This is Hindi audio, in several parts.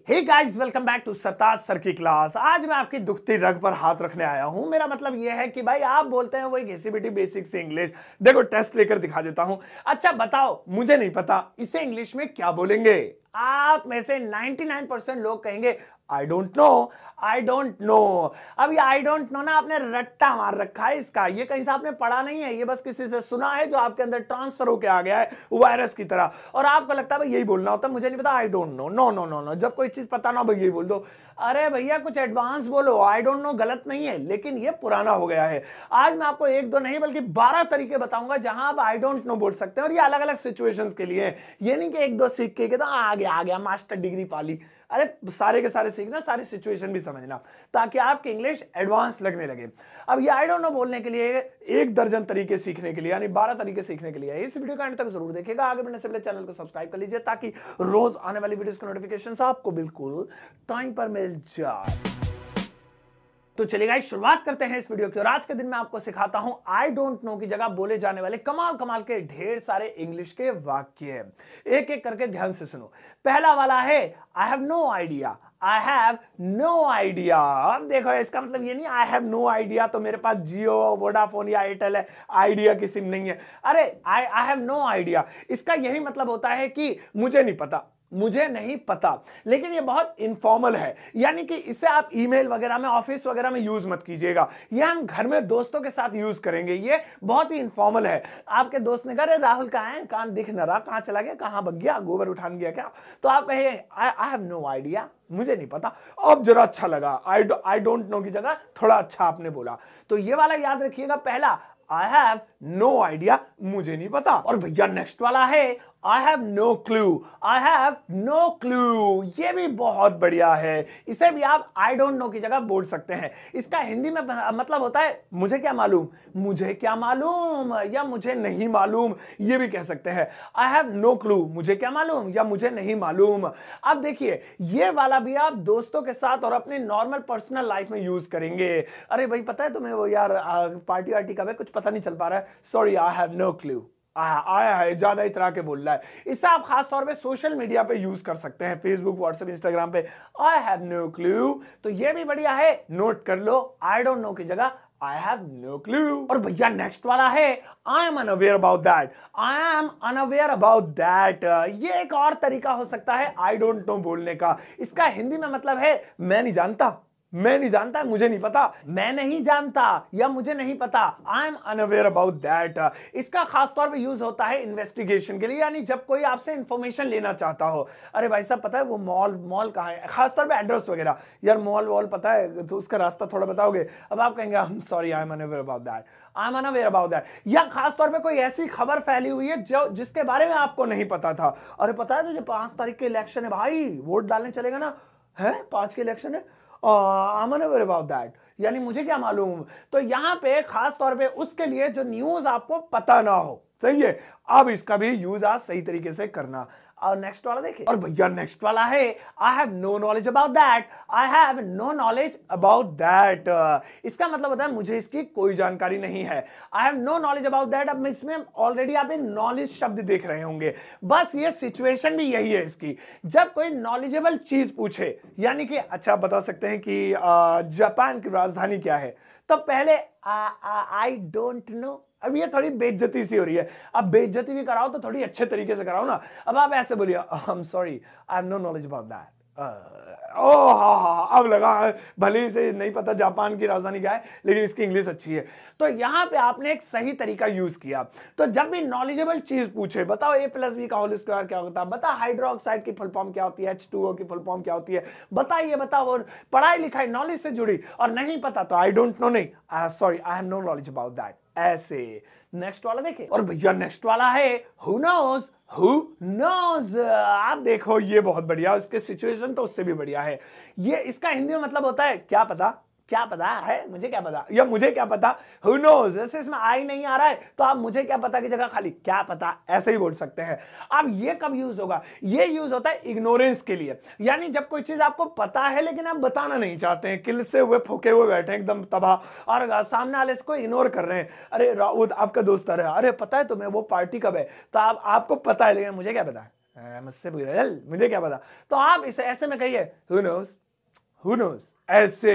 Hey guys, welcome back to Sartaj sir की क्लास। आज मैं आपकी दुखती रग पर हाथ रखने आया हूं। मेरा मतलब यह है कि भाई आप बोलते हैं वही घिसी पिटी बेसिक से इंग्लिश। देखो टेस्ट लेकर दिखा देता हूं। अच्छा बताओ, मुझे नहीं पता इसे इंग्लिश में क्या बोलेंगे। आप में से 99% लोग कहेंगे आई don't no, I don't no. अब ये आई डोंट नो ना आपने रट्टा मार रखा है इसका, ये कहीं से आपने पढ़ा नहीं है, ये बस किसी से सुना है जो आपके अंदर ट्रांसफर होके आ गया है वायरस की तरह। और आपको लगता है भाई यही बोलना होता है, मुझे नहीं पता, I don't know. No no no no, जब कोई चीज पता ना भाई यही बोल दो। अरे भैया कुछ एडवांस बोलो। आई डोंट नो गलत नहीं है, लेकिन ये पुराना हो गया है। आज मैं आपको एक दो नहीं बल्कि 12 तरीके बताऊंगा जहां आप आई डोंट नो बोल सकते हैं, और ये अलग अलग सिचुएशंस के लिए है। ये नहीं कि एक दो सीख के तो आ गया मास्टर डिग्री पा ली। अरे सारे के सारे सीखना, सारी सिचुएशन भी समझना, ताकि आपकी इंग्लिश एडवांस लगने लगे। अब ये आई डोंट नो बोलने के लिए 1 दर्जन तरीके सीखने के लिए, यानी 12 तरीके सीखने के लिए इस वीडियो का अंत तक जरूर देखिएगा। आगे बढ़ने से पहले चैनल को सब्सक्राइब कर लीजिए, ताकि रोज आने वाली वीडियोस के नोटिफिकेशन आपको बिल्कुल टाइम पर मिल जाए। तो चलिए गाइस, शुरुआत करते हैं इस वीडियो की। और आज के दिन मैं आपको सिखाता हूं आई डोंट नो की जगह बोले जाने वाले कमाल कमाल के ढेर सारे इंग्लिश के वाक्य। एक एक करके ध्यान से सुनो। पहला वाला है I have no idea. I have no idea. अब देखो, इसका मतलब ये नहीं आई हैव नो आइडिया तो मेरे पास जियो, वोडाफोन या एयरटेल है, आइडिया की सिम नहीं है। अरे आई हैव नो आइडिया, इसका यही मतलब होता है कि मुझे नहीं पता, मुझे नहीं पता। लेकिन ये बहुत इनफॉर्मल है, यानी कि इसे आप ईमेल वगैरह में, ऑफिस वगैरह में यूज मत कीजिएगा। ये हम घर में दोस्तों के साथ यूज करेंगे। ये बहुत ही इनफॉर्मल है। आपके दोस्त ने कहा अरे राहुल कहाँ है, कहाँ दिख न रहा, कहाँ चला गया, कहाँ भग गया, गोबर उठान गया क्या, तो आप कहे आई हैव नो आइडिया, मुझे नहीं पता। अब जरा अच्छा लगा, आई डोंट नो की जगह थोड़ा अच्छा आपने बोला। तो ये वाला याद रखिएगा, पहला आई हैव नो आइडिया, मुझे नहीं पता। और भैया नेक्स्ट वाला है I have no clue. I have no clue, ये भी बहुत बढ़िया है। इसे भी आप आई डोंट नो की जगह बोल सकते हैं। इसका हिंदी में मतलब होता है मुझे क्या मालूम, मुझे क्या मालूम, या मुझे नहीं मालूम, ये भी कह सकते हैं। आई हैव नो क्लू, मुझे क्या मालूम या मुझे नहीं मालूम। अब देखिए, ये वाला भी आप दोस्तों के साथ और अपने नॉर्मल पर्सनल लाइफ में यूज करेंगे। अरे भाई पता है तुम्हें वो यार पार्टी वार्टी कब है, कुछ पता नहीं चल पा रहा है, sorry I have no clue. आया है, ज्यादा इतरा के बोल रहा है। इससे आप खास तौर पे सोशल मीडिया पे यूज कर सकते हैं, फेसबुक, व्हाट्सएप, इंस्टाग्राम पे आई हैव नो क्लू। तो ये भी बढ़िया है, नोट कर लो, आई डोंट नो की जगह आई हैव नो क्लू। और भैया नेक्स्ट वाला है I am unaware about that. I am unaware about that, ये एक और तरीका हो सकता है आई डोंट नो बोलने का। इसका हिंदी में मतलब है मैं नहीं जानता, मैं नहीं जानता, मुझे नहीं पता, मैं नहीं जानता या मुझे नहीं पता। I am unaware about that. इसका खास तौर पे यूज होता है इन्वेस्टिगेशन के लिए, यानी जब कोई आपसे इंफॉर्मेशन लेना चाहता हो। अरे भाई साहब पता है वो मॉल कहाँ है, खास तौर पे एड्रेस वगैरह, यार मॉल पता है तो उसका रास्ता थोड़ा बताओगे। अब आप कहेंगे I am sorry, I am unaware about that, I am unaware about that. या खास तौर पे कोई ऐसी खबर फैली हुई है जो जिसके बारे में आपको नहीं पता था। अरे पता है तुझे 5 तारीख के इलेक्शन है भाई, वोट डालने चलेगा ना, है 5 के इलेक्शन है, I am unaware about that, यानी मुझे क्या मालूम। तो यहां पे खास तौर पे उसके लिए जो न्यूज आपको पता ना हो, सही है। अब इसका भी यूज आप सही तरीके से करना। और नेक्स्ट वाला देखिए। और भैया नेक्स्ट वाला है I have no knowledge about that. I have no knowledge about that, इसका मतलब होता है मुझे इसकी कोई जानकारी नहीं है। I have no knowledge about that. अब इसमें ऑलरेडी आप एक नॉलेज शब्द देख रहे होंगे, बस ये सिचुएशन भी यही है इसकी। जब कोई नॉलेजेबल चीज पूछे, यानी कि अच्छा आप बता सकते हैं कि जापान की राजधानी क्या है, तो पहले आई डोंट नो। अब ये थोड़ी बेइज्जती सी हो रही है, अब बेइज्जती भी कराओ तो थोड़ी अच्छे तरीके से कराओ ना। अब आप ऐसे बोलिए I am sorry, I have no knowledge about that. ओ हाँ, अब लगा भले से नहीं पता जापान की राजधानी क्या है, लेकिन इसकी इंग्लिश अच्छी है। तो यहां पे आपने एक सही तरीका यूज किया। तो जब भी नॉलेजेबल चीज पूछे, बताओ a+b का होल स्क्वायर क्या होता है, बता हाइड्रोक्साइड की फुल फॉर्म क्या होती है, H2O की फुल फॉर्म क्या होती है, बताइए बताओ। और पढ़ाई लिखाई नॉलेज से जुड़ी, और नहीं पता तो आई डोंट नो नहीं, sorry I have no knowledge about that, ऐसे। नेक्स्ट वाला देखिए। और भैया नेक्स्ट वाला है हु नोज। हु नोज, आप देखो ये बहुत बढ़िया, इसके सिचुएशन तो उससे भी बढ़िया है। ये इसका हिंदी में मतलब होता है क्या पता, क्या पता है, मुझे क्या पता, या मुझे क्या पता। हु नोज, जैसे इसमें आई नहीं आ रहा है तो आप मुझे क्या पता की जगह खाली क्या पता ऐसे ही बोल सकते हैं। अब ये कब यूज होगा, ये यूज होता है इग्नोरेंस के लिए, यानी जब कोई चीज आपको पता है लेकिन आप बताना नहीं चाहते हैं, किल से हुए फूके हुए बैठे एकदम तबाह, और सामने वाले इसको इग्नोर कर रहे हैं। अरे राउत आपका दोस्त, अरे पता है तुम्हें वो पार्टी कब है, तो आपको पता है लेकिन मुझे क्या पता है, मुझसे पूछ रहा है, मुझे क्या पता। तो आप इसे ऐसे में कहिए हु नोज, ऐसे।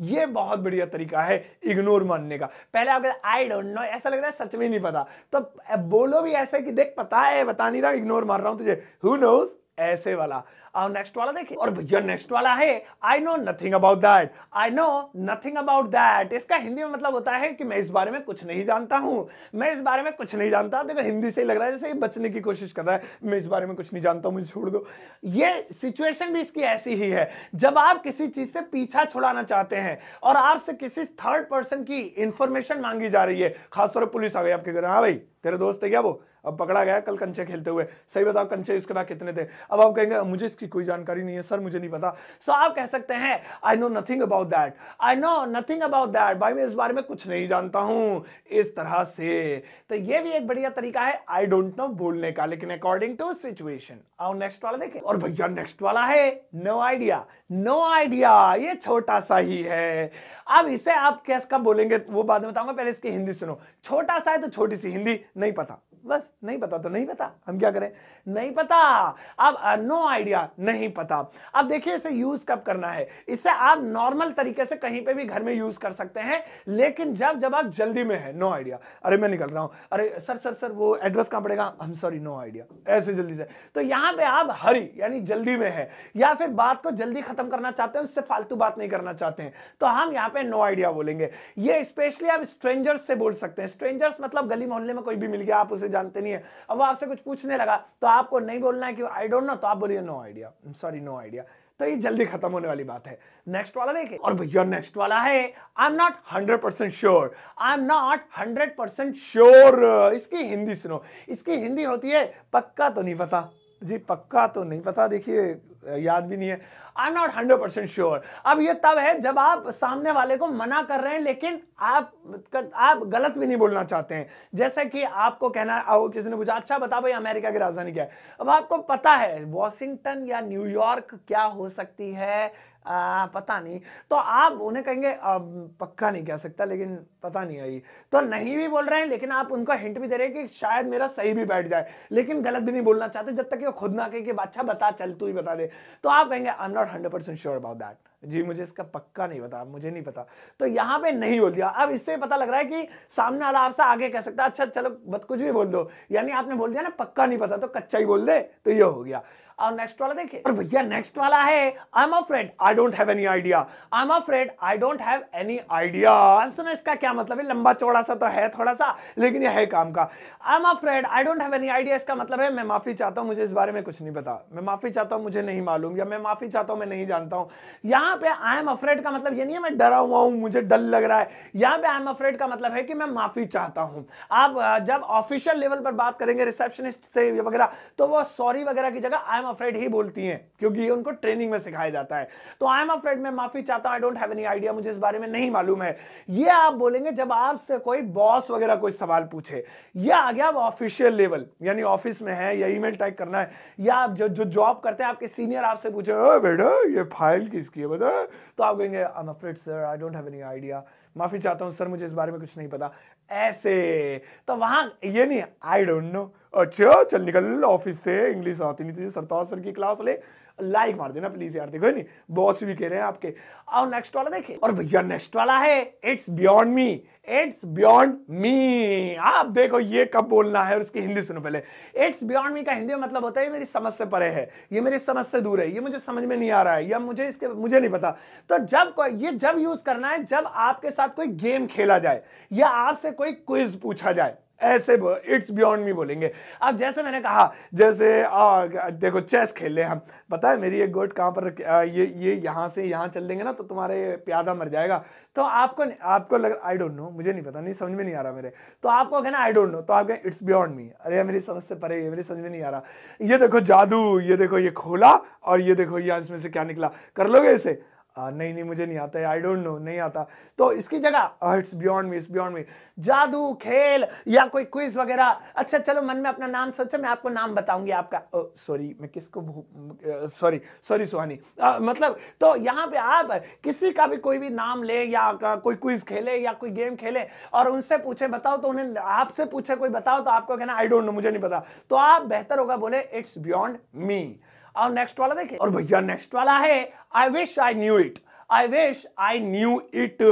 ये बहुत बढ़िया तरीका है इग्नोर मानने का। पहले आप कहते आई डोंट नो, ऐसा लग रहा है सच में नहीं पता, तो बोलो भी ऐसे कि देख पता है, बता नहीं रहा, इग्नोर मार रहा हूं तुझे, हु नोज, ऐसे वाला। और नेक्स्ट वाला देखिए, और भैया नेक्स्ट वाला है I know nothing about that. I know nothing about that, इसका हिंदी में मतलब होता है कि मैं इस बारे में कुछ नहीं जानता हूं, मैं इस बारे में कुछ नहीं जानता। देखो हिंदी से ही लग रहा है जैसे ये बचने की कोशिश कर रहा है, मैं इस बारे में कुछ नहीं जानता हूं, मुझे छोड़ दो। ये सिचुएशन भी इसकी ऐसी ही है, जब आप किसी चीज से पीछा छुड़ाना चाहते हैं और आपसे किसी थर्ड पर्सन की इंफॉर्मेशन मांगी जा रही है, खासतौर पर पुलिस आ गई आपके घर, हाँ भाई तेरे दोस्त है क्या वो, अब पकड़ा गया कल कंचे खेलते हुए, सही बताओ कंचे इसके बाद कितने थे। अब आप कहेंगे मुझे इसकी कोई जानकारी नहीं है सर, मुझे नहीं पता। सो आप कह सकते हैं I know nothing about that, I know nothing about that, भाई मैं इस बारे में कुछ नहीं जानता हूं, इस तरह से। तो ये भी एक बढ़िया तरीका है आई डोंट नो बोलने का, लेकिन अकॉर्डिंग टू सिचुएशन। और नेक्स्ट वाला देखें, और भैया नेक्स्ट वाला है नो आइडिया। नो आइडिया ये छोटा सा ही है, अब इसे आप कैसे कब बोलेंगे वो बाद में बताऊंगा, पहले इसकी हिंदी सुनो। छोटा सा है तो छोटी सी हिंदी, नहीं पता, बस नहीं पता तो नहीं पता, हम क्या करें, नहीं पता। अब नो आइडिया, नहीं पता। अब देखिए इसे यूज कब करना है, इसे आप नॉर्मल तरीके से कहीं पे भी घर में यूज कर सकते हैं, लेकिन जब जब आप जल्दी में है, नो आइडिया, अरे मैं निकल रहा हूं, अरे सर सर सर वो एड्रेस कहां पड़ेगा, I am sorry no idea, ऐसे जल्दी से। तो यहां पे आप हरी यानी जल्दी में है, या फिर बात को जल्दी खत्म करना चाहते हैं, उससे फालतू बात नहीं करना चाहते हैं, तो हम यहाँ पे नो आइडिया बोलेंगे। ये स्पेशली आप स्ट्रेंजर्स से बोल सकते हैं। स्ट्रेंजर्स मतलब गली मोहल्ले में कोई भी मिल गया, आप उसे जानते नहीं है, अब वो आपसे कुछ पूछने लगा, तो आपको नहीं बोलना है कि आई डोंट नो, तो आप बोलिए no idea, sorry no idea. तो ये जल्दी खत्म होने वाली बात है। नेक्स्ट वाला देखिए, और भैया नेक्स्ट वाला है आई am not 100% sure. I am not 100% sure, इसकी हिंदी सुनो, इसकी हिंदी होती है पक्का तो नहीं पता जी, पक्का तो नहीं पता, देखिए याद भी नहीं है। आई एम नॉट 100% श्योर। अब ये तब है जब आप सामने वाले को मना कर रहे हैं, लेकिन आप गलत भी नहीं बोलना चाहते हैं। जैसे कि आपको कहना है, किसी ने पूछा अच्छा बता भाई अमेरिका की राजधानी क्या है, अब आपको पता है वॉशिंगटन या न्यूयॉर्क क्या हो सकती है, पता नहीं, तो आप उन्हें कहेंगे पक्का नहीं कह सकता, लेकिन पता नहीं आई, तो नहीं भी बोल रहे हैं, लेकिन आप उनको हिंट भी दे रहे हैं कि शायद मेरा सही भी बैठ जाए, लेकिन गलत भी नहीं बोलना चाहते जब तक कि वो खुद ना कहे कि अच्छा बता, चल तू ही बता दे। तो आप कहेंगे I am not 100% sure about that, जी मुझे इसका पक्का नहीं पता, मुझे नहीं पता। तो यहाँ पे नहीं बोल दिया। अब इससे पता लग रहा है कि सामने वाला आपसे आगे कह सकता है अच्छा चलो बत कुछ भी बोल दो, यानी आपने बोल दिया ना पक्का नहीं पता, तो कच्चा ही बोल दे, तो ये हो गया। और नेक्स्ट वाला देखिए, और भैया नेक्स्ट वाला है I am afraid I don't have any idea. I am afraid I don't have any idea, सुनो इसका क्या मतलब है, लंबा चौड़ा सा तो है थोड़ा सा, लेकिन यह है काम का। I am afraid I don't have any idea, इसका मतलब है मैं माफी चाहता हूं, मुझे इस बारे में कुछ नहीं पता, मैं माफी चाहता हूं, मुझे नहीं मालूम, या मैं माफी चाहता हूं, मैं नहीं जानता हूं। यहाँ पे आई एम अफ्रेड का मतलब ये नहीं है मैं डरा हुआ हूं, मुझे डर लग रहा है। यहाँ पे आई एम अफ्रेड का मतलब है कि मैं माफी चाहता हूं। आप जब ऑफिशियल लेवल पर बात करेंगे रिसेप्शनिस्ट से वगैरह, तो वो सॉरी वगैरह की जगह आई एम अफ्रेड ही बोलती हैं, क्योंकि ये उनको ट्रेनिंग में सिखाया जाता है। तो आई एम अफ्रेड मैं माफी चाहता हूं, I don't have any idea, मुझे इस बारे में नहीं मालूम है। ये आप बोलेंगे जब आपसे कोई बॉस वगैरह कोई सवाल पूछे। ये आ गया ऑफिशियल लेवल, यानी ऑफिस में है या ईमेल टाइप करना है, या आप जो जॉब करते हैं आपके सीनियर आपसे पूछे बेटा ये फाइल किसकी है बता, तो आप कहेंगे I am afraid sir I don't have any idea, माफी चाहता हूं सर मुझे इस बारे में कुछ नहीं पता, ऐसे। तो वहां ये नहीं आई डोंट नो, अच्छा चल निकल ऑफिस से, इंग्लिश आती नहीं तुझे, सरताज सर की क्लास ले, लाइक मार देना प्लीज यार, देखो नहीं बॉस भी कह रहे हैं आपके। और नेक्स्ट वाला देखिए, और भैया नेक्स्ट वाला है it's beyond me. It's beyond me, आप देखो ये कब बोलना है, और इसकी हिंदी सुनो पहले। इट्स बियॉन्ड मी का हिंदी में मतलब होता है मेरी समझ से परे है, ये मेरी समझ से दूर है, ये मुझे समझ में नहीं आ रहा है, या मुझे नहीं पता। तो जब यूज करना है जब आपके साथ कोई गेम खेला जाए या आपसे कोई क्विज पूछा जाए, ऐसे इट्स बियॉन्ड मी बोलेंगे। अब जैसे मैंने कहा, जैसे देखो चेस खेल ले हम, पता है मेरी एक गोट कहां पर ये यहां से यहां चल देंगे ना तो तुम्हारे प्यादा मर जाएगा, तो आपको लग आई डोंट नो, मुझे नहीं पता, नहीं समझ में नहीं आ रहा मेरे, तो आपको कहना आई डोंट नो, तो आप कहें इट्स बियॉन्ड मी, अरे मेरी समझ से परे है, मेरी समझ में नहीं आ रहा, ये देखो जादू, ये देखो ये खोला और ये देखो ये इसमें से क्या निकला, कर लोगे इसे, नहीं नहीं मुझे नहीं आता है, आई डोंट नो, नहीं आता। तो इसकी जगह it's beyond me, it's beyond me. जादू, खेल या कोई क्विज वगैरह। अच्छा चलो मन में अपना नाम सोचो, मैं आपको नाम बताऊंगी आपका। सॉरी मैं किसको सॉरी सॉरी सुहानी, मतलब तो यहाँ पे आप किसी का भी कोई भी नाम ले या कोई क्विज खेले या कोई गेम खेले और उनसे पूछे बताओ, तो उन्हें आपसे पूछे कोई बताओ तो आपको कहना आई डोंट नो, मुझे नहीं पता। तो आप बेहतर होगा बोले इट्स बियॉन्ड मी। और नेक्स्ट वाला देखिए, और भैया नेक्स्ट वाला है I wish I knew it. I wish I knew it,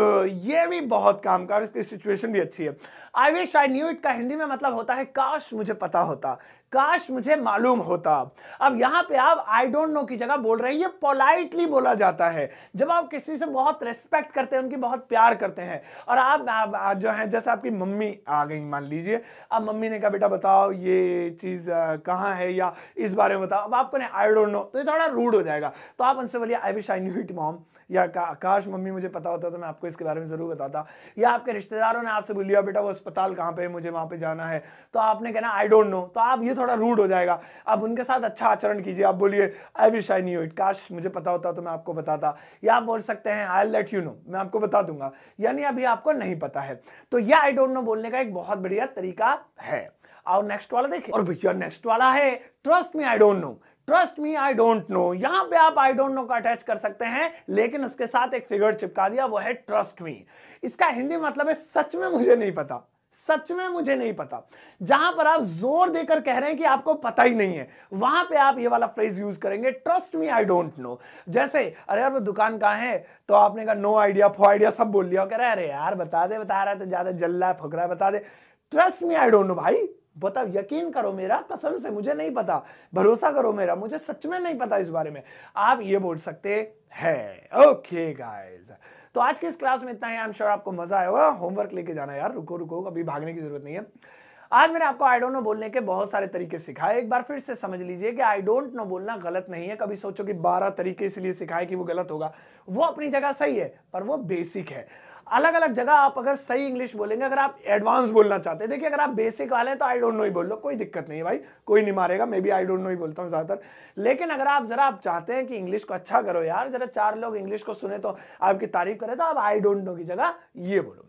ये भी बहुत काम का, इसकी सिचुएशन भी अच्छी है। I wish I knew it का हिंदी में मतलब होता है काश मुझे पता होता, काश मुझे मालूम होता। अब यहां पे आप आई डोंट नो की जगह बोल रहे हैं, ये पोलाइटली बोला जाता है जब आप किसी से बहुत रिस्पेक्ट करते हैं, उनकी बहुत प्यार करते हैं। और आप जो है, जैसे आपकी मम्मी आ गई मान लीजिए, अब मम्मी ने कहा बेटा बताओ ये चीज कहाँ है या इस बारे में बताओ, अब आपको आई डोंट नो, तो ये थोड़ा रूड हो जाएगा। तो आप उनसे बोलिए I wish I knew it mom, या काश मम्मी मुझे पता होता तो मैं आपको इसके बारे में जरूर बताता। या आपके रिश्तेदारों ने आपसे बोलिया बेटा वो अस्पताल कहाँ पे है, मुझे वहां पे जाना है, तो आपने कहना आई डोंट नो, तो आप ये थोड़ा रूड हो जाएगा। अब उनके साथ अच्छा आचरण कीजिए, आप बोलिए I wish I knew it, काश मुझे पता होता तो मैं आपको बताता। या आप बोल सकते हैं आई लेट यू नो, मैं आपको बता दूंगा, यानी अभी आपको नहीं पता है। तो यह आई डोंट नो बोलने का एक बहुत बढ़िया तरीका है। और नेक्स्ट वाला देखिए, और भैया नेक्स्ट वाला है trust me I don't no. Trust me I don't no, यहां पे आप आई डोंट नो का अटैच कर सकते हैं, लेकिन उसके साथ एक फिगर चिपका दिया, वो है ट्रस्ट मी। इसका हिंदी मतलब है सच में मुझे नहीं पता, सच में मुझे नहीं पता। जहां पर आप जोर देकर कह रहे हैं कि आपको पता ही नहीं है, वहां पे आप ये वाला फ्रेज यूज करेंगे, trust me I don't no. जैसे अरे यार वो दुकान कहां है, तो आपने कहा नो आइडिया, फो आइडिया सब बोल लिया, कह रहे अरे यार बता दे, बता रहा है तो ज्यादा जल रहा है, फुक रहा है, बता दे। Trust me I don't know भाई, बताओ, यकीन करो मेरा, कसम से मुझे नहीं पता, भरोसा करो मेरा, मुझे सच में नहीं पता इस बारे में, आप ये बोल सकते हैं। ओके गाइस, तो आज की इस क्लास में इतना ही। आई एम श्योर आपको मजा आया होगा। होमवर्क लेके जाना यार, रुको रुको, अभी भागने की जरूरत नहीं है। आज मैंने आपको आई डोंट नो बोलने के बहुत सारे तरीके सिखाए, एक बार फिर से समझ लीजिए कि आई डोंट नो बोलना गलत नहीं है। कभी सोचो कि 12 तरीके इसलिए सिखाए कि वो गलत होगा, वो अपनी जगह सही है, पर वो बेसिक है। अलग अलग जगह आप अगर सही इंग्लिश बोलेंगे, अगर आप एडवांस बोलना चाहते हैं, देखिए अगर आप बेसिक वाले हैं तो आई डोंट नो ही बोल लो, कोई दिक्कत नहीं है भाई, कोई नहीं मारेगा, मैं भी आई डोंट नो ही बोलता हूँ ज्यादातर। लेकिन अगर आप चाहते हैं कि इंग्लिश को अच्छा करो यार, जरा 4 लोग इंग्लिश को सुने तो आपकी तारीफ करें, तो आप आई डोंट नो की जगह ये बोलो।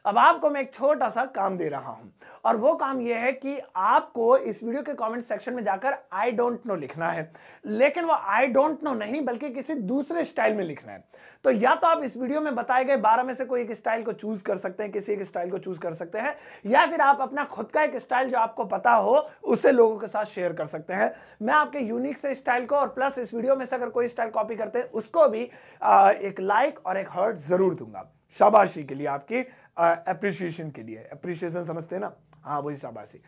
अब आपको मैं एक छोटा सा काम दे रहा हूं, और वो काम ये है कि आपको इस वीडियो के कमेंट सेक्शन में जाकर आई डोंट नो लिखना है, लेकिन वो आई डोंट नो नहीं बल्कि किसी दूसरे स्टाइल में लिखना है। तो या तो आप इस वीडियो में बताए गए 12 में से कोई एक स्टाइल को चूज कर सकते हैं, किसी एक स्टाइल को चूज कर सकते हैं, या फिर आप अपना खुद का एक स्टाइल जो आपको पता हो उसे लोगों के साथ शेयर कर सकते हैं। मैं आपके यूनिक से स्टाइल को, और प्लस इस वीडियो में से अगर कोई स्टाइल कॉपी करते हैं उसको भी एक लाइक और एक हार्ट जरूर दूंगा, शाबाशी के लिए, आपकी एप्रिसिएशन के लिए। एप्रिसिएशन समझते हैं ना, हाँ वही शाबाशी।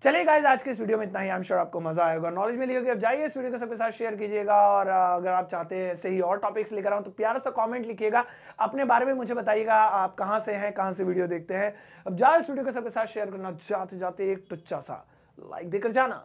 चलिए गाइस, आज के इस वीडियो में इतना ही। आई एम श्योर आपको मजा आएगा, नॉलेज मिली होगी। अब जाइए इस वीडियो को सबके साथ शेयर कीजिएगा, और अगर आप चाहते हैं ऐसे ही और टॉपिक्स लेकर आऊं तो प्यारा सा कमेंट लिखिएगा, अपने बारे में मुझे बताइएगा, आप कहां से हैं, कहां से वीडियो देखते हैं। अब जाओ इस वीडियो को सबके साथ शेयर करना, जाते जाते एक टुच्चा सा लाइक देकर जाना।